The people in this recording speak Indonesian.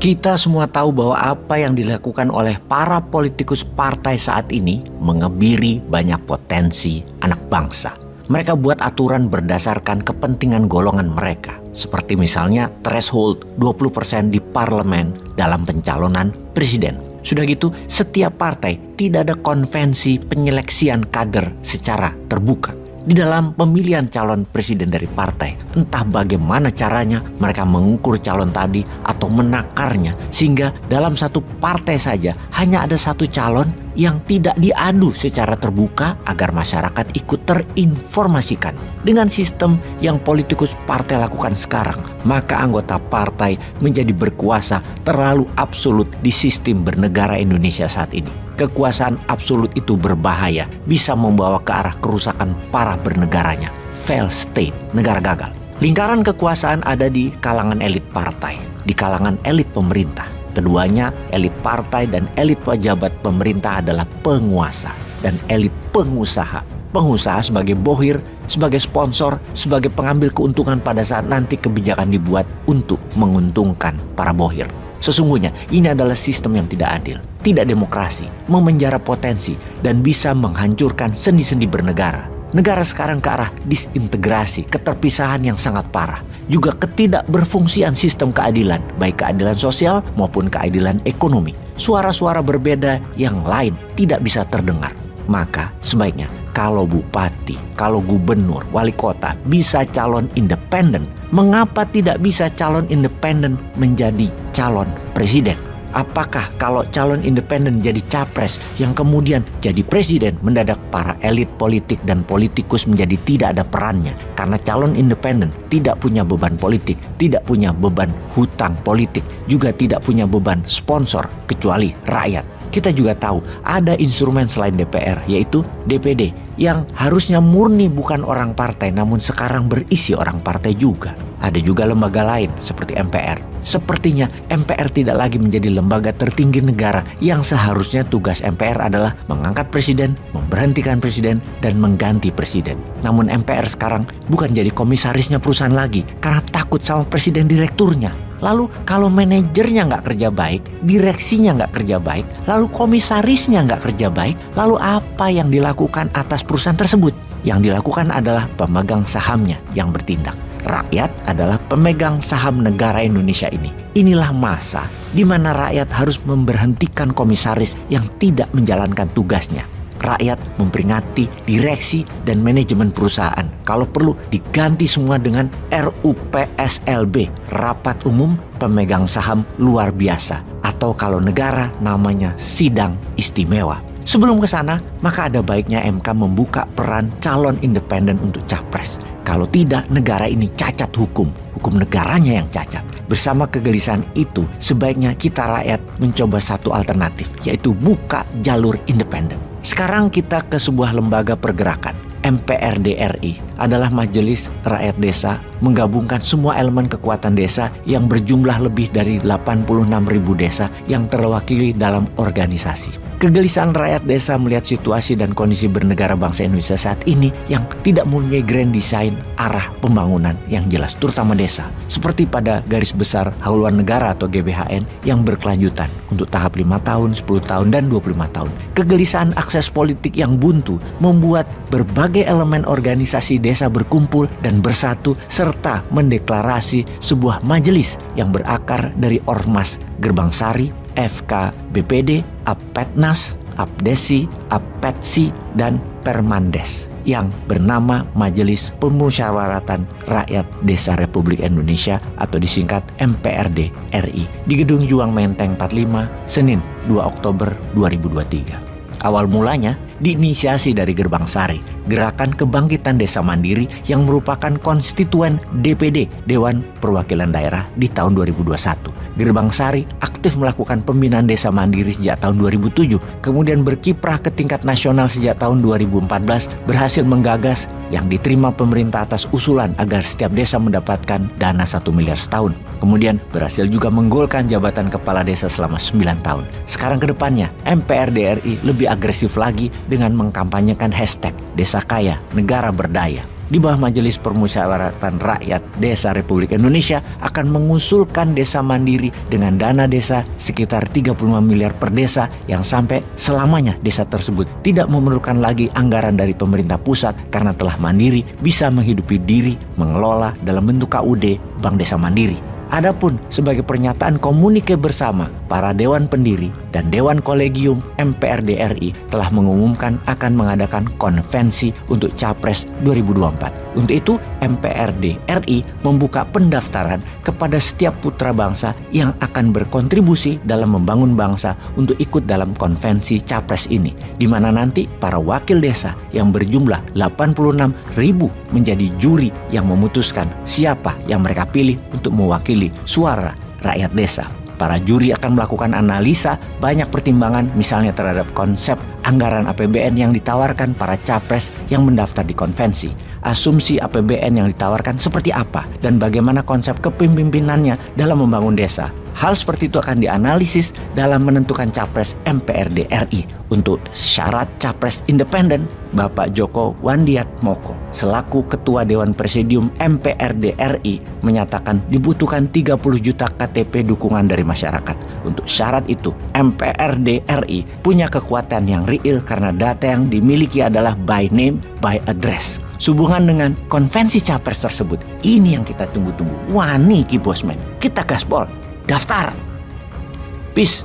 Kita semua tahu bahwa apa yang dilakukan oleh para politikus partai saat ini mengebiri banyak potensi anak bangsa. Mereka buat aturan berdasarkan kepentingan golongan mereka. Seperti misalnya threshold 20% di parlemen dalam pencalonan presiden. Sudah gitu, setiap partai tidak ada konvensi penyeleksian kader secara terbuka. Di dalam pemilihan calon presiden dari partai, entah bagaimana caranya mereka mengukur calon tadi atau menakarnya, sehingga dalam satu partai saja hanya ada satu calon yang tidak diadu secara terbuka agar masyarakat ikut terinformasikan. Dengan sistem yang politikus partai lakukan sekarang, maka anggota partai menjadi berkuasa terlalu absolut di sistem bernegara Indonesia saat ini. Kekuasaan absolut itu berbahaya, bisa membawa ke arah kerusakan parah bernegaranya. Failed state, negara gagal. Lingkaran kekuasaan ada di kalangan elit partai, di kalangan elit pemerintah. Keduanya, elit partai dan elit pejabat pemerintah adalah penguasa dan elit pengusaha. Pengusaha sebagai bohir, sebagai sponsor, sebagai pengambil keuntungan pada saat nanti kebijakan dibuat untuk menguntungkan para bohir. Sesungguhnya ini adalah sistem yang tidak adil, tidak demokrasi, memenjara potensi, dan bisa menghancurkan sendi-sendi bernegara. Negara sekarang ke arah disintegrasi, keterpisahan yang sangat parah. Juga ketidakberfungsian sistem keadilan, baik keadilan sosial maupun keadilan ekonomi. Suara-suara berbeda yang lain tidak bisa terdengar. Maka sebaiknya kalau bupati, kalau gubernur, wali kota bisa calon independen, mengapa tidak bisa calon independen menjadi calon presiden? Apakah kalau calon independen jadi capres yang kemudian jadi presiden, mendadak para elit politik dan politikus menjadi tidak ada perannya? Karena calon independen tidak punya beban politik, tidak punya beban hutang politik, juga tidak punya beban sponsor kecuali rakyat. Kita juga tahu ada instrumen selain DPR, yaitu DPD, yang harusnya murni bukan orang partai, namun sekarang berisi orang partai juga. Ada juga lembaga lain seperti MPR. Sepertinya MPR tidak lagi menjadi lembaga tertinggi negara yang seharusnya tugas MPR adalah mengangkat presiden, memberhentikan presiden, dan mengganti presiden. Namun MPR sekarang bukan jadi komisarisnya perusahaan lagi karena takut sama presiden direkturnya. Lalu kalau manajernya nggak kerja baik, direksinya nggak kerja baik, lalu komisarisnya nggak kerja baik, lalu apa yang dilakukan atas perusahaan tersebut? Yang dilakukan adalah pemegang sahamnya yang bertindak. Rakyat adalah pemegang saham negara Indonesia ini. Inilah masa di mana rakyat harus memberhentikan komisaris yang tidak menjalankan tugasnya. Rakyat memperingati direksi dan manajemen perusahaan. Kalau perlu diganti semua dengan RUPSLB, Rapat Umum Pemegang Saham Luar Biasa. Atau kalau negara namanya Sidang Istimewa. Sebelum ke sana, maka ada baiknya MK membuka peran calon independen untuk capres. Kalau tidak, negara ini cacat hukum negaranya yang cacat. Bersama kegelisahan itu, sebaiknya kita rakyat mencoba satu alternatif, yaitu buka jalur independen. Sekarang kita ke sebuah lembaga pergerakan. MPRD RI adalah Majelis Rakyat Desa, menggabungkan semua elemen kekuatan desa yang berjumlah lebih dari 86.000 desa yang terwakili dalam organisasi. Kegelisahan rakyat desa melihat situasi dan kondisi bernegara bangsa Indonesia saat ini yang tidak mempunyai grand design arah pembangunan yang jelas, terutama desa. Seperti pada garis besar haluan negara atau GBHN yang berkelanjutan untuk tahap 5 tahun, 10 tahun, dan 25 tahun. Kegelisahan akses politik yang buntu membuat berbagai elemen organisasi desa berkumpul dan bersatu serta mendeklarasi sebuah majelis yang berakar dari Ormas Gerbang Sari, FKBPD, Apetnas, Apdesi, Apetsi, dan Permandes yang bernama Majelis Pemusyawaratan Rakyat Desa Republik Indonesia atau disingkat MPRD RI di Gedung Juang Menteng 45, Senin 2 Oktober 2023. Awal mulanya diinisiasi dari Gerbang Sari, Gerakan Kebangkitan Desa Mandiri yang merupakan konstituen DPD Dewan Perwakilan Daerah di tahun 2021. Gerbang Sari aktif melakukan pembinaan desa mandiri sejak tahun 2007, kemudian berkiprah ke tingkat nasional sejak tahun 2014, berhasil menggagas yang diterima pemerintah atas usulan agar setiap desa mendapatkan dana 1 miliar setahun. Kemudian berhasil juga menggolkan jabatan kepala desa selama 9 tahun. Sekarang ke depannya, MPRD RI lebih agresif lagi dengan mengkampanyekan hashtag Desa Kaya, Negara Berdaya. di bawah Majelis Permusyawaratan Rakyat Desa Republik Indonesia akan mengusulkan desa mandiri dengan dana desa sekitar 35 miliar per desa yang sampai selamanya desa tersebut tidak memerlukan lagi anggaran dari pemerintah pusat karena telah mandiri bisa menghidupi diri mengelola dalam bentuk KUD Bank Desa Mandiri. Adapun sebagai pernyataan komunike bersama, para Dewan Pendiri dan Dewan Kolegium MPRD RI telah mengumumkan akan mengadakan konvensi untuk Capres 2024. Untuk itu, MPRD RI membuka pendaftaran kepada setiap putra bangsa yang akan berkontribusi dalam membangun bangsa untuk ikut dalam konvensi Capres ini, di mana nanti para wakil desa yang berjumlah 86.000 menjadi juri yang memutuskan siapa yang mereka pilih untuk mewakili suara rakyat desa. Para juri akan melakukan analisa banyak pertimbangan misalnya terhadap konsep anggaran APBN yang ditawarkan para capres yang mendaftar di konvensi. Asumsi APBN yang ditawarkan seperti apa dan bagaimana konsep kepemimpinannya dalam membangun desa. Hal seperti itu akan dianalisis dalam menentukan capres MPRD RI. Untuk syarat capres independen, Bapak Joko Wandiatmoko selaku Ketua Dewan Presidium MPRD RI menyatakan dibutuhkan 30 juta KTP dukungan dari masyarakat. Untuk syarat itu, MPRD RI punya kekuatan yang real karena data yang dimiliki adalah by name, by address. Sehubungan dengan konvensi capres tersebut, ini yang kita tunggu-tunggu. Wani Ki Bosman, kita gaspol. Daftar. Peace.